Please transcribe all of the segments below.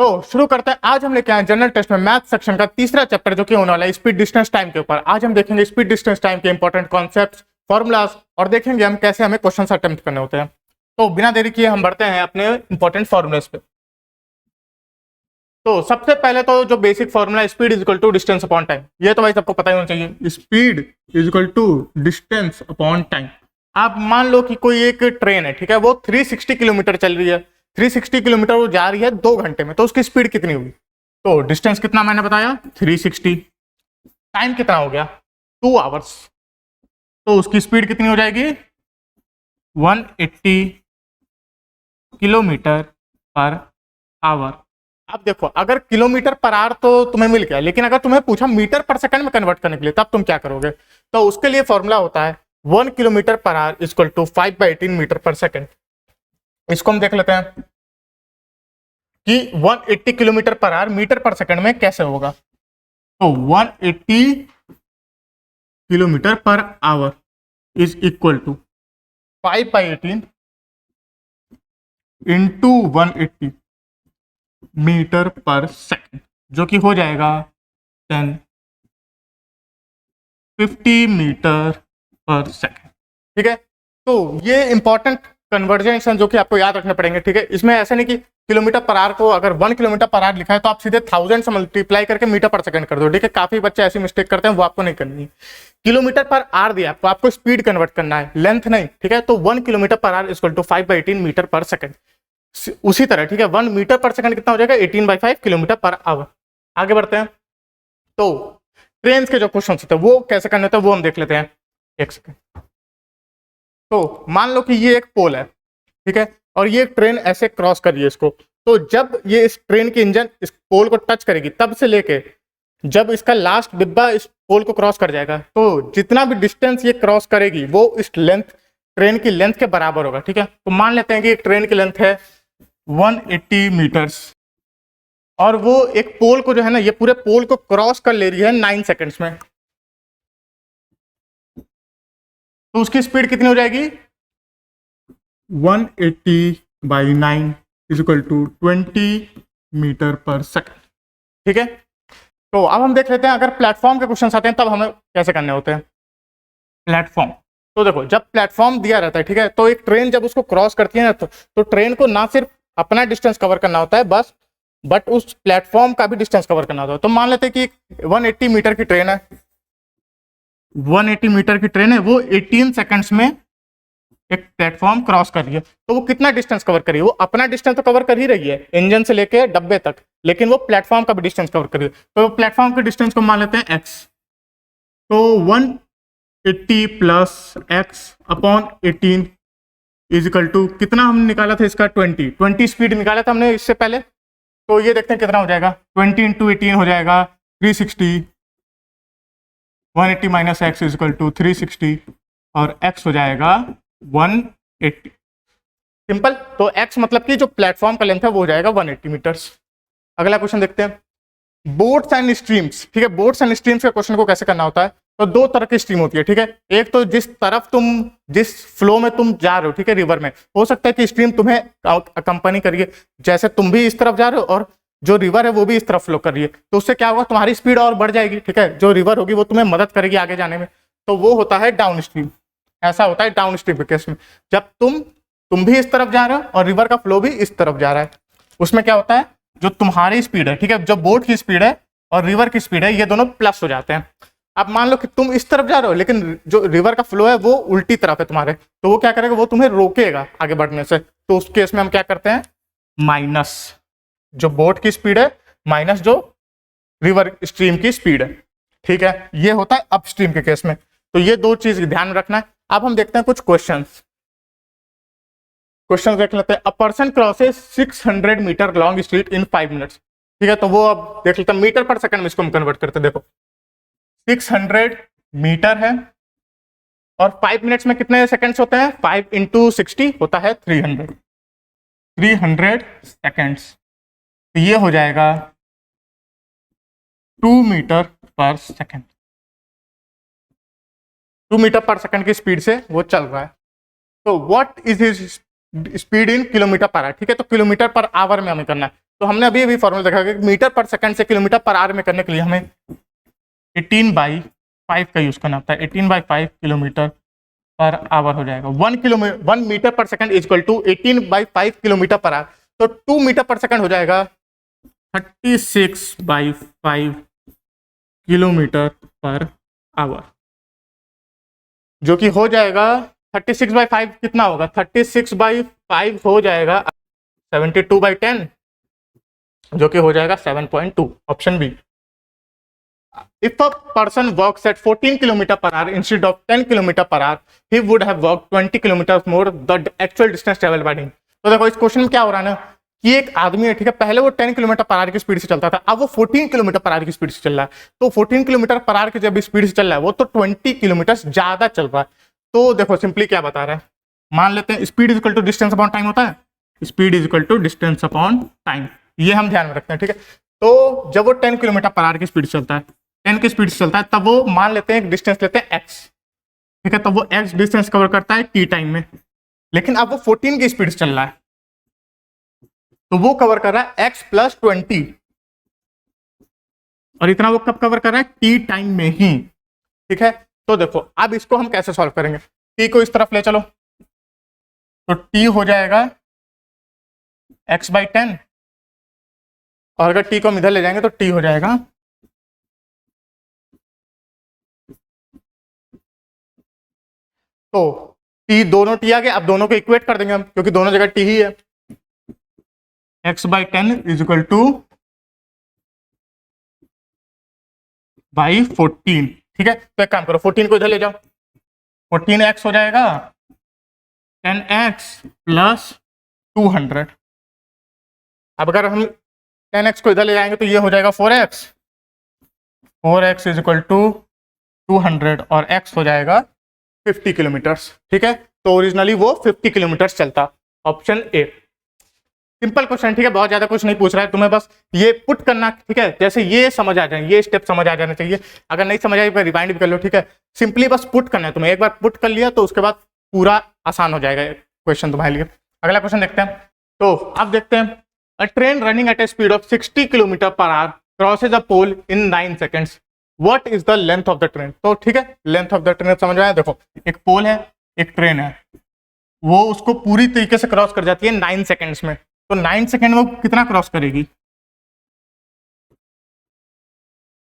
तो शुरू करते हैं। आज हम लेके आए जनरल टेस्ट में मैथ सेक्शन का तीसरा चैप्टर जो कि होने वाला है स्पीड डिस्टेंस टाइम के ऊपर। आज हम देखेंगे स्पीड डिस्टेंस टाइम के इंपॉर्टेंट कॉन्सेप्ट्स, फॉर्मूलाज और देखेंगे हम कैसे हमें क्वेश्चन अटेम्प्ट करने होते हैं। तो बिना देरी किए हम बढ़ते हैं अपने इंपॉर्टेंट फॉर्मूलाज पे। तो सबसे पहले तो जो basic formula speed is equal to distance upon time, ये तो भाई सबको पता ही होना चाहिए। Speed is equal to distance upon time. आप मान लो कि कोई एक ट्रेन है, ठीक है, वो 360 किलोमीटर चल रही है, 360 किलोमीटर वो जा रही है 2 घंटे में, तो उसकी स्पीड कितनी होगी? तो डिस्टेंस कितना मैंने बताया 360, टाइम कितना हो गया 2 आवर्स, तो उसकी स्पीड कितनी हो जाएगी 180 किलोमीटर पर आवर। अब देखो, अगर किलोमीटर पर आवर तो तुम्हें मिल गया, लेकिन अगर तुम्हें पूछा मीटर पर सेकंड में कन्वर्ट करने के लिए, तब तुम क्या करोगे? तो उसके लिए फॉर्मूला होता है 1 kilometre per hour equal to 5/18 metre per second. इसको हम देख लेते हैं कि 180 kilometre per hour meter per second में कैसे होगा। तो 180 kilometre per hour is equal to 5/18 into 180 metre per second, जो कि हो जाएगा 1050 मीटर पर सेकंड। ठीक है, तो ये इंपॉर्टेंट कन्वर्जन जो कि आपको याद रखने पड़ेंगे। ठीक है, इसमें ऐसा नहीं कि किलोमीटर पर आवर को अगर 1 किलोमीटर पर आवर लिखा है तो आप सीधे 1000 से मल्टीप्लाई करके मीटर पर सेकंड कर दो। ठीक है, काफी बच्चे ऐसी मिस्टेक करते हैं, वो आपको नहीं करनी है। किलोमीटर पर आवर दिया तो आपको स्पीड कन्वर्ट करना है, लेंथ नहीं। ठीक है, तो 1 kilometre per hour equal to 5/18 metre per second. उसी तरह, ठीक है, 1 मीटर पर सेकंड कितना हो जाएगा 18/5 किलोमीटर पर आवर। आगे बढ़ते हैं। तो ट्रेन के जो क्वेश्चन होते हैं वो कैसे करने होते हैं वो हम देख लेते हैं। एक सेकंड। तो मान लो कि ये एक पोल है, ठीक है, और ये ट्रेन ऐसे क्रॉस कर रही है इसको। तो जब ये इस ट्रेन की इंजन इस पोल को टच करेगी, तब से लेके जब इसका लास्ट डिब्बा इस पोल को क्रॉस कर जाएगा, तो जितना भी डिस्टेंस ये क्रॉस करेगी वो इस लेंथ, ट्रेन की लेंथ के बराबर होगा। ठीक है, तो मान लेते हैं कि एक ट्रेन की लेंथ है 180 मीटर्स और वो एक पोल को जो है ना, ये पूरे पोल को क्रॉस कर ले रही है 9 सेकंड्स में, तो उसकी स्पीड कितनी हो जाएगी 180/9 is equal to 20 metre per second. ठीक है, तो अब हम देख लेते हैं अगर प्लेटफॉर्म के क्वेश्चन आते हैं तब हमें कैसे करने होते हैं। प्लेटफॉर्म, तो देखो जब प्लेटफॉर्म दिया रहता है, ठीक है, तो एक ट्रेन जब उसको क्रॉस करती है ना, तो ट्रेन को ना सिर्फ अपना डिस्टेंस कवर करना होता है बस, बट उस प्लेटफॉर्म का भी डिस्टेंस कवर करना होता है। तो मान लेते हैं कि 180 मीटर की ट्रेन है, 180 मीटर की ट्रेन है, वो 18 सेकंड्स में एक प्लेटफॉर्म क्रॉस कर रही है, तो वो कितना डिस्टेंस कवर कर रही है? वो अपना डिस्टेंस तो कवर कर ही रही है इंजन से लेके डब्बे तक, लेकिन वो प्लेटफॉर्म का भी डिस्टेंस कवर कर रही है। तो प्लेटफॉर्म के डिस्टेंस को मान लेते हैं x। तो 180 plus x upon 18 is equal to कितना हम निकाला था इसका 20 स्पीड निकाला था हमने इससे पहले। तो ये देखते हैं कितना हो जाएगा, 20 इंटू 18 हो जाएगा 360, 180 minus X is equal to 360 और x हो जाएगा 180। सिंपल। तो x मतलब कि जो प्लेटफॉर्म का लेंथ है वो हो जाएगा 180 मीटर्स। अगला क्वेश्चन देखते हैं, बोट्स एंड स्ट्रीम्स। ठीक है, बोट्स एंड स्ट्रीम्स के क्वेश्चन को कैसे करना होता है? तो 2 तरह की स्ट्रीम होती है। ठीक है, एक तो जिस तरफ तुम, जिस फ्लो में तुम जा रहे हो, ठीक है, रिवर में, हो सकता है कि स्ट्रीम तुम्हें अकंपनी करिए, जैसे तुम भी इस तरफ जा रहे हो और जो रिवर है वो भी इस तरफ फ्लो कर रही है, तो उससे क्या होगा, तुम्हारी स्पीड और बढ़ जाएगी। ठीक है, जो रिवर होगी वो तुम्हें मदद करेगी आगे जाने में, तो वो होता है डाउन स्ट्रीम। ऐसा होता है डाउन स्ट्रीम के केस में, जब तुम भी इस तरफ जा रहे हो और रिवर का फ्लो भी इस तरफ जा रहा है, उसमें क्या होता है, जो तुम्हारी स्पीड है, ठीक है, जो बोट की स्पीड है और रिवर की स्पीड है, ये दोनों प्लस हो जाते हैं। अब मान लो कि तुम इस तरफ जा रहे हो लेकिन जो रिवर का फ्लो है वो उल्टी तरफ है तुम्हारे, तो वो क्या करेगा, वो तुम्हें रोकेगा आगे बढ़ने से। तो उस केस में हम क्या करते हैं, माइनस जो बोट की स्पीड है माइनस जो रिवर स्ट्रीम की स्पीड है। ठीक है, ये होता है अपस्ट्रीम के केस में। तो ये 2 चीज ध्यान में रखना है। अब हम देखते हैं कुछ क्वेश्चंस देख लेते हैं। A person crosses 600 metre long street in 5 minutes. ठीक है, तो वो अब देख लेते हैं मीटर पर सेकंड में इसको हम कन्वर्ट करते हैं। देखो 600 मीटर है और 5 मिनट्स में कितने सेकंड्स होते हैं, 5 इंटू 60 होता है 300 सेकंड्स। तो ये हो जाएगा 2 metre per second. 2 metre per second की स्पीड से वो चल रहा है। तो what is his speed in kilometre per hour. ठीक है, तो किलोमीटर पर आवर में हमें करना है। तो हमने अभी अभी फॉर्मूला देखा कि मीटर पर सेकंड से किलोमीटर पर आवर में करने के लिए हमें 18/5 का यूज करना होता है। 18/5 किलोमीटर पर आवर हो जाएगा। 1 metre per second is equal to 18/5 kilometre per hour, तो 2 मीटर पर सेकंड हो जाएगा 36/5 किलोमीटर पर आवर, जो कि हो जाएगा 36/5 कितना होगा, 36/5 हो जाएगा 72/10, जो कि हो जाएगा 7.2, option B. If a person walks at 14 km per hour instead of 10 km per hour, he would have walked 20 kilometers more the actual distance traveled by him. तो देखो इस क्वेश्चन में क्या हो रहा है ना कि एक आदमी है, ठीक है, पहले वो 10 किलोमीटर पर आवर की स्पीड से चलता था, अब वो 14 किलोमीटर पर आवर की स्पीड से चल रहा है। तो 14 किलोमीटर पर आवर की जब स्पीड से चल रहा है वो तो 20 किलोमीटर ज्यादा चल रहा है। तो देखो सिंपली क्या बता रहा है, मान लेते हैं speed is equal to distance upon time होता है, speed is equal to distance upon time, ये हम ध्यान में रखते हैं, ठीक है। तो जब वो 10 किलोमीटर पर आवर की स्पीड से चलता है, 10 की स्पीड से चलता है, तब वो मान लेते हैं एक डिस्टेंस लेते हैं x, ठीक है, तब वो x डिस्टेंस कवर करता है t टाइम में। लेकिन अब वो 14 की स्पीड से चल रहा है, तो वो कवर कर रहा है x + 20, और इतना वो कब कवर कर रहा है, t टाइम में ही, ठीक है। तो देखो अब इसको हम कैसे सॉल्व करेंगे, t को इस तरफ ले चलो, तो t हो जाएगा x/10, और अगर t को हम इधर ले जाएंगे तो t हो जाएगा तो t, दोनों t आ गए, अब दोनों को इक्वेट कर देंगे हम क्योंकि दोनों जगह t ही है। x/10 is equal two by 14, ठीक है। तो एक काम करो 14 को इधर ले जाओ, 14x हो जाएगा 10x + 200। अब अगर हम 10x को इधर ले जाएंगे तो ये हो जाएगा 4x, 4x is equal to 200 और x हो जाएगा 50 किलोमीटर्स, ठीक है। तो ओरिजिनली वो 50 किलोमीटर्स चलता, ऑप्शन ए। सिंपल क्वेश्चन, ठीक है, बहुत ज्यादा कुछ नहीं पूछ रहा है, तुम्हें बस ये पुट करना, ठीक है, जैसे ये समझ आ जाए, ये स्टेप समझ आ जाना चाहिए। अगर नहीं समझ आई तो रिवाइंड भी कर लो, ठीक है। सिंपली बस पुट करना है तुम्हें, एक बार पुट कर लिया तो उसके बाद पूरा आसान हो जाएगा क्वेश्चन तुम्हारे लिए। अगला क्वेश्चन देखते हैं। तो अब देखते हैं, a train running at a speed of 60 kilometre per hour crosses a pole in 9 seconds, what is the length of the train. तो ठीक है, लेंथ ऑफ द ट्रेन समझ में आया। देखो एक पोल है, एक ट्रेन है, वो उसको पूरी तरीके से क्रॉस कर जाती है 9 सेकेंड्स में। तो 9 सेकेंड में वो कितना क्रॉस करेगी,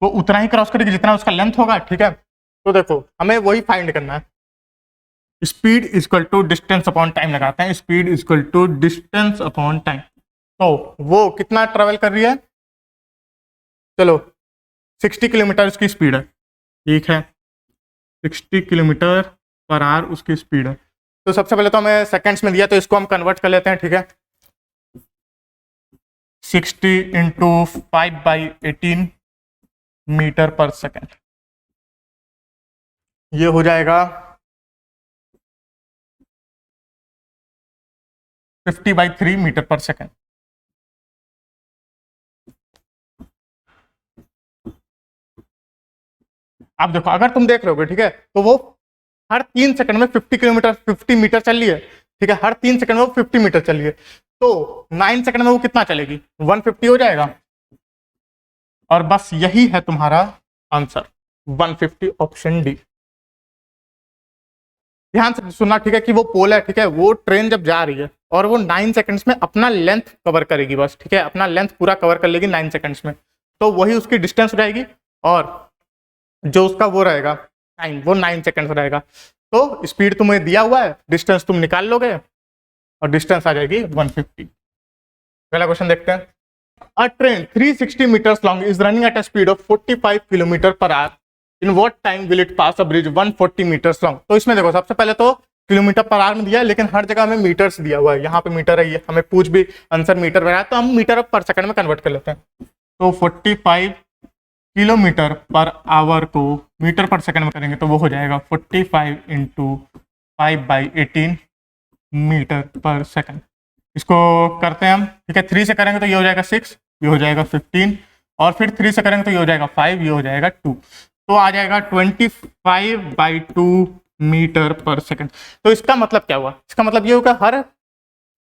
वो उतना ही क्रॉस करेगी जितना उसका लेंथ होगा, ठीक है। तो देखो हमें वही फाइंड करना है, speed equal to distance upon time लगाते हैं, speed equal to distance upon time. तो वो कितना ट्रेवल कर रही है, चलो 60 किलोमीटर उसकी स्पीड है, ठीक है, 60 किलोमीटर पर आवर उसकी स्पीड है। तो सबसे पहले तो हमें सेकेंड्स में दिया, तो इसको हम कन्वर्ट कर लेते हैं, ठीक है। 60 इंटू 5/18 मीटर पर सेकेंड, ये हो जाएगा 50/3 मीटर पर सेकेंड। अब देखो अगर तुम देख रहे हो, ठीक है, तो वो हर 3 सेकंड में 50 मीटर चल रही है, ठीक है, हर 3 सेकंड में वो 50 मीटर चल रही है। तो 9 सेकंड में वो कितना चलेगी, 150 हो जाएगा। और बस यही है तुम्हारा आंसर, 150, ऑप्शन डी। ध्यान से सुनना, ठीक है, कि वो पोल है, ठीक है, वो ट्रेन जब जा रही है और वो 9 सेकंड्स में अपना लेंथ कवर करेगी बस, ठीक है, अपना लेंथ पूरा कवर कर लेगी 9 सेकंड्स में, तो वही उसकी डिस्टेंस हो जाएगी, और जो उसका वो रहेगा टाइम, वो 9 सेकंड्स रहेगा। तो स्पीड तुम्हें दिया हुआ है, डिस्टेंस तुम निकाल लोगे और डिस्टेंस आ जाएगी 150। पहला क्वेश्चन देखते हैं। A train 360 metres long is running at a speed of 45 kilometre per hour, in what time will it pass a bridge 140 metres long. तो इसमें देखो सबसे पहले तो किलोमीटर पर आवर में दिया है, लेकिन हर जगह हमें मीटर्स दिया हुआ है, यहाँ पे मीटर है, ये हमें पूछ भी आंसर मीटर में आया, तो हम मीटर पर सेकंड में कन्वर्ट कर लेते हैं। तो 45 किलोमीटर पर आवर को मीटर पर सेकंड में करेंगे तो वो हो जाएगा 45 इंटू 5/18 मीटर पर सेकंड। इसको करते हैं हम, ठीक है, 3 से करेंगे तो ये हो जाएगा 6, ये हो जाएगा 15, और फिर 3 से करेंगे तो ये हो जाएगा 5, ये हो जाएगा 2, तो आ जाएगा 25/2 मीटर पर सेकंड। तो इसका मतलब क्या हुआ, इसका मतलब ये होगा हर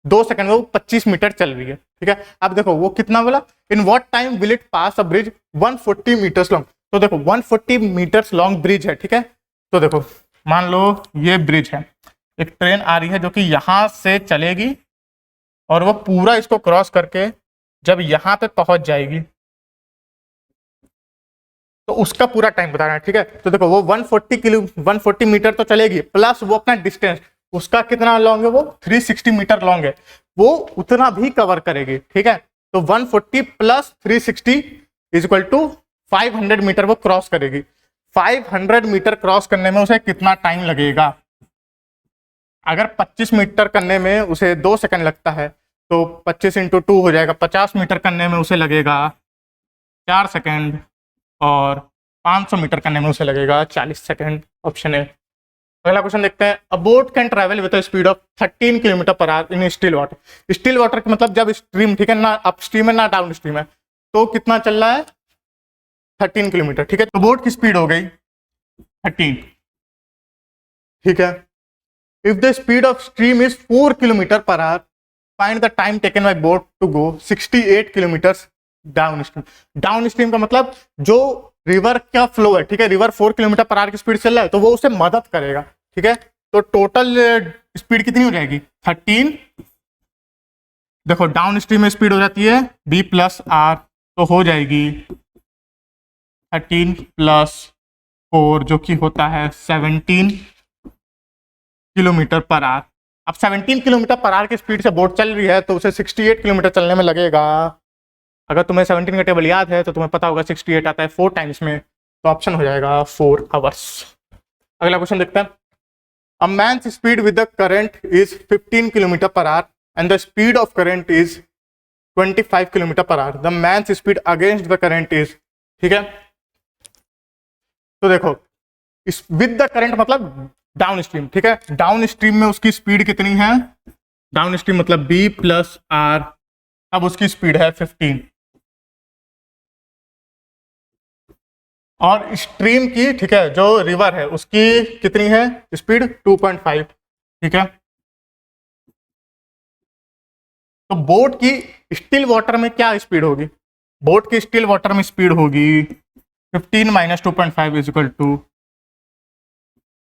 2 सेकंड में वो 25 मीटर चल रही है, ठीक है। अब देखो वो कितना बोला, in what time will it pass a bridge 140 metres long. तो देखो 140 मीटर्स लॉन्ग ब्रिज है, ठीक है। तो देखो मान लो ये ब्रिज है, एक ट्रेन आ रही है जो कि यहां से चलेगी और वो पूरा इसको क्रॉस करके जब यहां पे पहुंच जाएगी तो उसका पूरा टाइम बता रहा है, ठीक है। तो देखो वो 140 मीटर तो चलेगी, प्लस वो अपना डिस्टेंस उसका कितना लॉन्ग है, वो 360 मीटर लॉन्ग है, वो उतना भी कवर करेगी, ठीक है। तो 140 plus 360 is equal to 500 metre वो क्रॉस करेगी। 500 मीटर क्रॉस करने में उसे कितना टाइम लगेगा? अगर 25 मीटर करने में उसे 2 सेकंड लगता है तो 25 इंटू 2 हो जाएगा, 50 मीटर करने में उसे लगेगा 4 सेकंड और 500 मीटर करने में उसे लगेगा 40 सेकंड। ऑप्शन है। अगला क्वेश्चन देखते हैं। अ boat can travel with a speed of 13 kilometre per hour in still water. Still water का मतलब जब स्ट्रीम, ठीक है, ना अप स्ट्रीम है ना डाउन स्ट्रीम है, तो कितना चल रहा है 13 किलोमीटर, ठीक है। तो बोट की स्पीड हो गई 13, ठीक है। If the speed of stream is 4 kilometre per hour, find the time taken by boat to go 68 kilometre downstream. Downstream का मतलब जो रिवर का फ्लो है, ठीक है, रिवर 4 किलोमीटर पर आवर की स्पीड चल रहा है तो वो उसे मदद करेगा, ठीक है। तो टोटल स्पीड कितनी हो जाएगी 13। देखो डाउन स्ट्रीम में स्पीड हो जाती है b प्लस आर, तो हो जाएगी 13 प्लस 4 जो कि होता है 17 किलोमीटर पर आवर। अब 17 किलोमीटर पर आवर की स्पीड से बोट चल रही है तो उसे 68 किलोमीटर चलने में लगेगा। अगर तुम्हें 17 का टेबल याद है तो तुम्हें पता होगा 68 आता है 4 टाइम्स में, तो ऑप्शन हो जाएगा 4 आवर्स। अगला क्वेश्चन देखते हैं। A man's speed with the current is 15 kilometre per hour and the speed of current is 25 kilometre per hour. The man's speed against the current is, ठीक है। तो देखो इस विद द करंट मतलब downstream, ठीक है। Downstream में उसकी स्पीड कितनी है, डाउन स्ट्रीम मतलब b प्लस आर, अब उसकी स्पीड है 15 और स्ट्रीम की, ठीक है, जो रिवर है उसकी कितनी है स्पीड 2.5, ठीक है। तो बोट की स्टिल वाटर में क्या स्पीड होगी? बोट की स्टिल वाटर में स्पीड होगी 15 minus 2.5 is equal to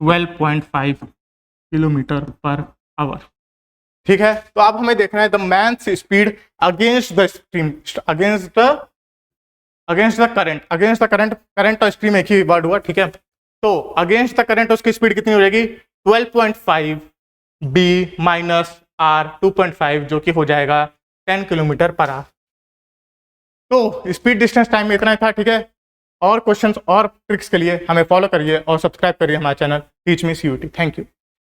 12.5 kilometre per hour, ठीक है। तो अब हमें देखना है the man's speed against the stream, against the current, current और स्ट्रीम एक ही वर्ड हुआ, ठीक है। तो अगेंस्ट द करंट उसकी स्पीड कितनी हो जाएगी 12.5 b माइनस आर 2.5 जो कि हो जाएगा 10 किलोमीटर पर आवर। तो स्पीड डिस्टेंस टाइम में इतना ही था, ठीक है। और क्वेश्चंस और ट्रिक्स के लिए हमें फॉलो करिए और सब्सक्राइब करिए हमारा channel teach me CUT। Thank you.